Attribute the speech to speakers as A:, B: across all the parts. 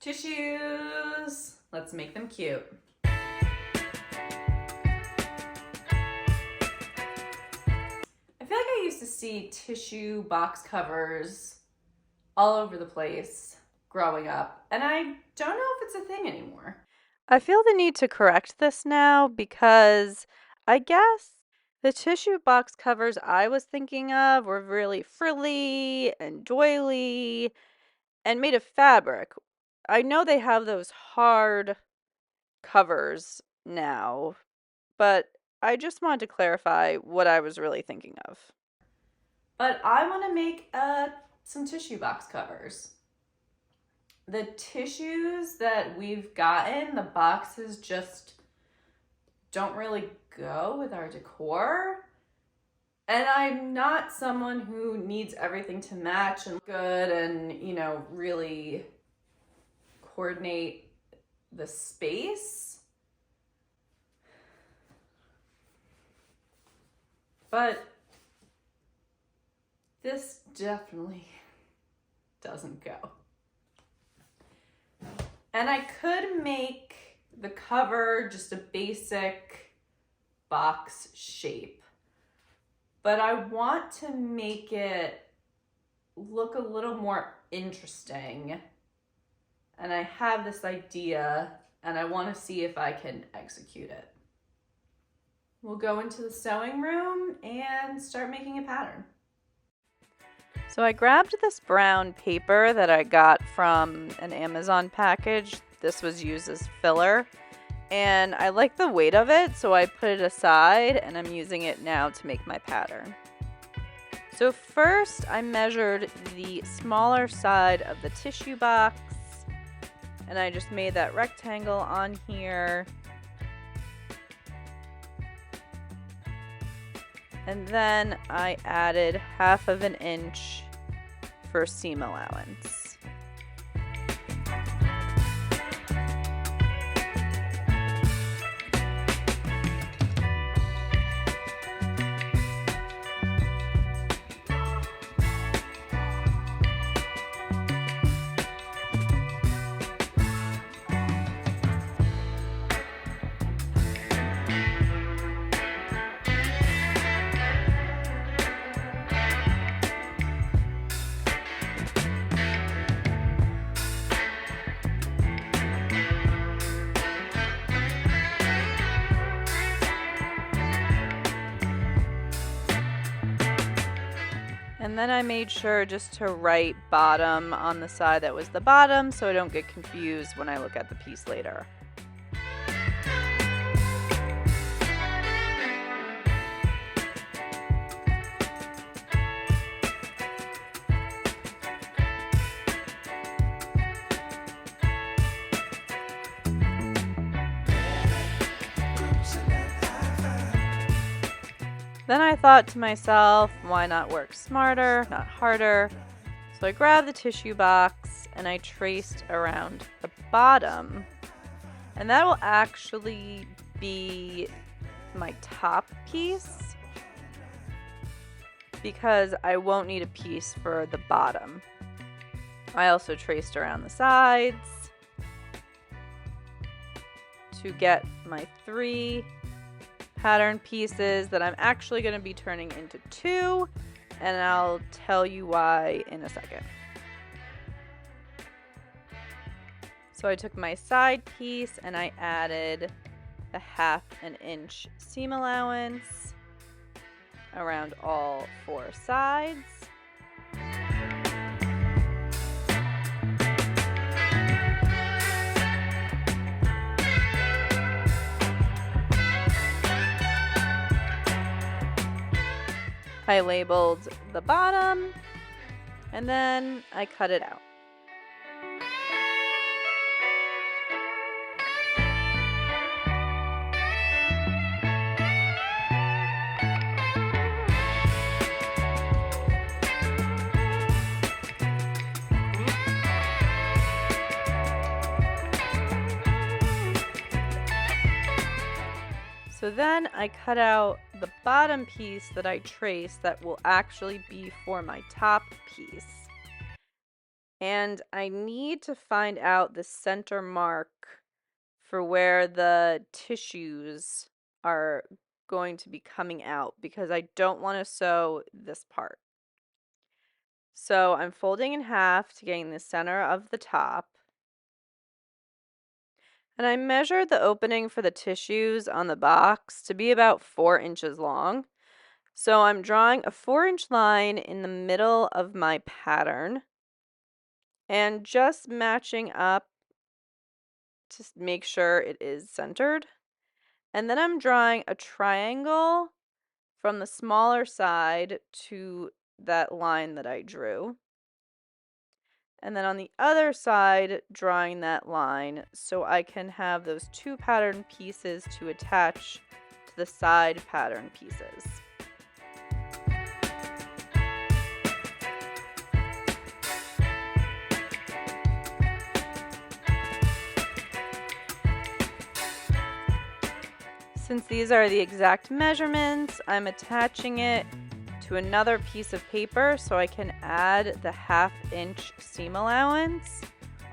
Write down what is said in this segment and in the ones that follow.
A: Tissues. Let's make them cute. I feel like I used to see tissue box covers all over the place growing up, and I don't know if it's a thing anymore.
B: I feel the need to correct this now because I guess the tissue box covers I was thinking of were really frilly and doily and made of fabric. I know they have those hard covers now, but I just wanted to clarify what I was really thinking of.
A: But I want to make some tissue box covers. The tissues that we've gotten, the boxes just don't really go with our decor. And I'm not someone who needs everything to match and look good and, really coordinate the space. But this definitely doesn't go. And I could make the cover just a basic box shape, but I want to make it look a little more interesting. And I have this idea, and I want to see if I can execute it. We'll go into the sewing room and start making a pattern.
B: So I grabbed this brown paper that I got from an Amazon package. This was used as filler, and I like the weight of it, so I put it aside and I'm using it now to make my pattern. So first I measured the smaller side of the tissue box, and I just made that rectangle on here. And then I added 1/2 inch for seam allowance. And then I made sure just to write bottom on the side that was the bottom so I don't get confused when I look at the piece later. Then I thought to myself, why not work smarter, not harder? So I grabbed the tissue box and I traced around the bottom. And that will actually be my top piece because I won't need a piece for the bottom. I also traced around the sides to get my 3 pattern pieces that I'm actually going to be turning into 2, and I'll tell you why in a second. So I took my side piece and I added the 1/2 inch seam allowance around all 4 sides. I labeled the bottom, and then I cut it out. So then I cut out the bottom piece that I traced that will actually be for my top piece. And I need to find out the center mark for where the tissues are going to be coming out because I don't want to sew this part. So I'm folding in half to gain the center of the top. And I measured the opening for the tissues on the box to be about 4 inches long. So I'm drawing a 4-inch line in the middle of my pattern and just matching up to make sure it is centered. And then I'm drawing a triangle from the smaller side to that line that I drew. And then on the other side, drawing that line so I can have those 2 pattern pieces to attach to the side pattern pieces. Since these are the exact measurements, I'm attaching it to another piece of paper so I can add the 1/2 inch seam allowance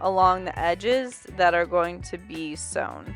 B: along the edges that are going to be sewn.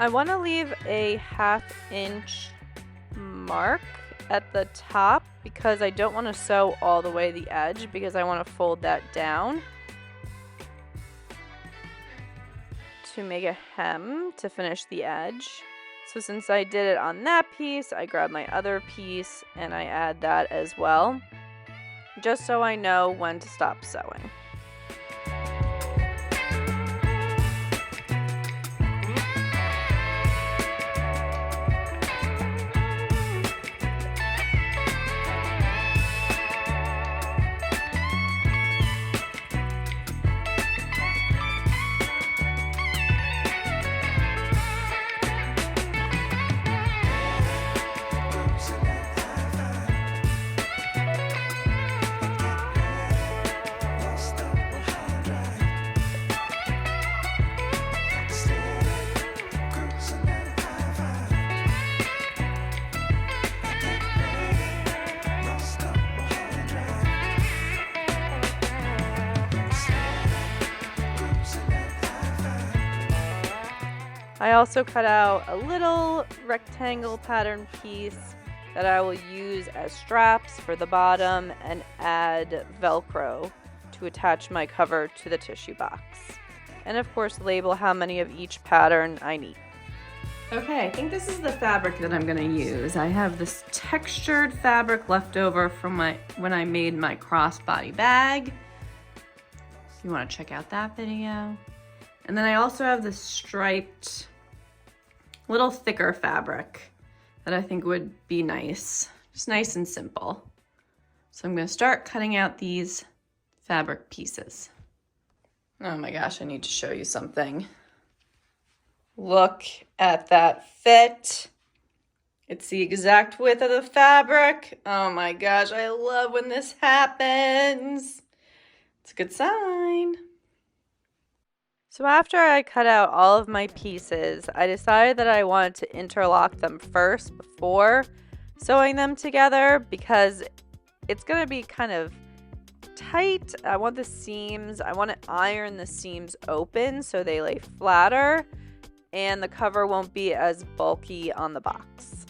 B: I want to leave a 1/2 inch mark at the top because I don't want to sew all the way the edge because I want to fold that down to make a hem to finish the edge. So since I did it on that piece, I grab my other piece and I add that as well, just so I know when to stop sewing. I also cut out a little rectangle pattern piece that I will use as straps for the bottom and add Velcro to attach my cover to the tissue box. And of course label how many of each pattern I need.
A: Okay, I think this is the fabric that I'm gonna use. I have this textured fabric left over from when I made my crossbody bag. If you wanna check out that video. And then I also have this striped, little thicker fabric that I think would be nice. Just nice and simple. So I'm gonna start cutting out these fabric pieces. Oh my gosh, I need to show you something. Look at that fit. It's the exact width of the fabric. Oh my gosh, I love when this happens. It's a good sign.
B: So after I cut out all of my pieces, I decided that I wanted to interlock them first before sewing them together because it's going to be kind of tight. I want to iron the seams open so they lay flatter and the cover won't be as bulky on the box.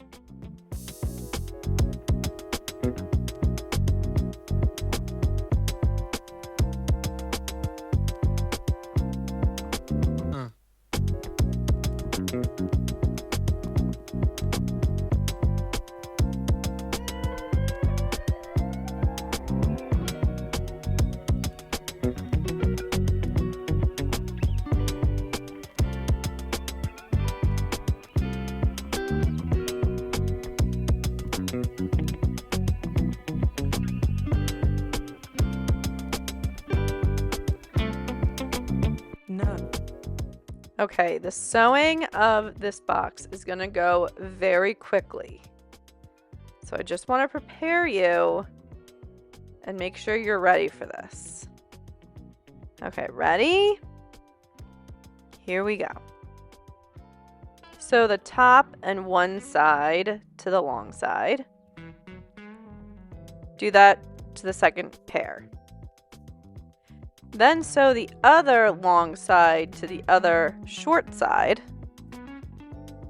B: Okay, the sewing of this box is going to go very quickly. So I just want to prepare you and make sure you're ready for this. Okay, ready? Here we go. Sew the top and one side to the long side. Do that to the second pair. Then sew the other long side to the other short side.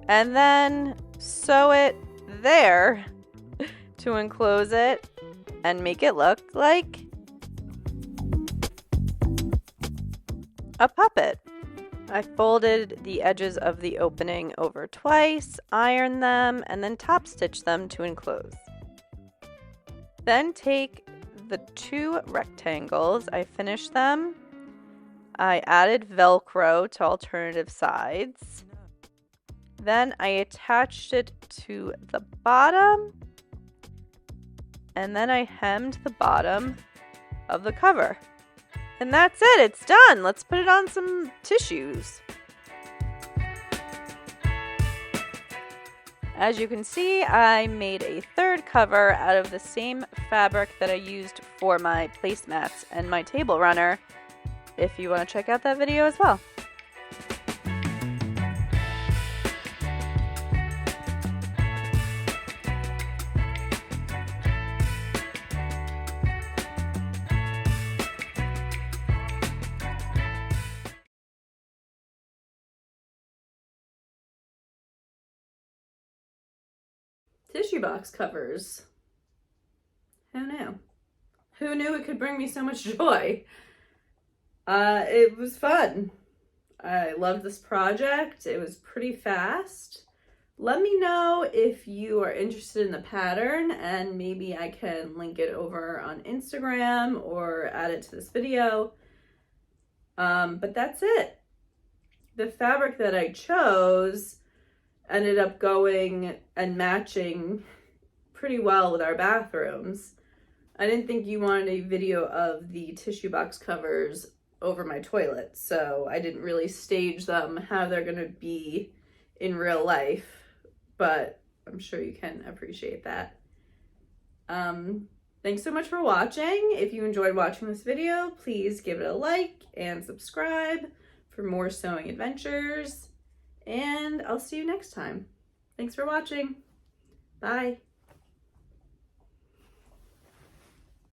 B: And then sew it there to enclose it and make it look like a puppet. I folded the edges of the opening over twice, ironed them, and then top stitched them to enclose. Then take the two rectangles, I finished them. I added Velcro to alternative sides. Then I attached it to the bottom. And then I hemmed the bottom of the cover. And that's it, it's done. Let's put it on some tissues. As you can see, I made a third cover out of the same fabric that I used for my placemats and my table runner, if you want to check out that video as well.
A: Tissue box covers. Who knew? Who knew it could bring me so much joy? It was fun. I loved this project. It was pretty fast. Let me know if you are interested in the pattern and maybe I can link it over on Instagram or add it to this video. But that's it. The fabric that I chose ended up going and matching pretty well with our bathrooms. I didn't think you wanted a video of the tissue box covers over my toilet, so I didn't really stage them how they're gonna be in real life, but I'm sure you can appreciate that. Thanks so much for watching. If you enjoyed watching this video, please give it a like and subscribe for more sewing adventures. And I'll see you next time. Thanks for watching. Bye.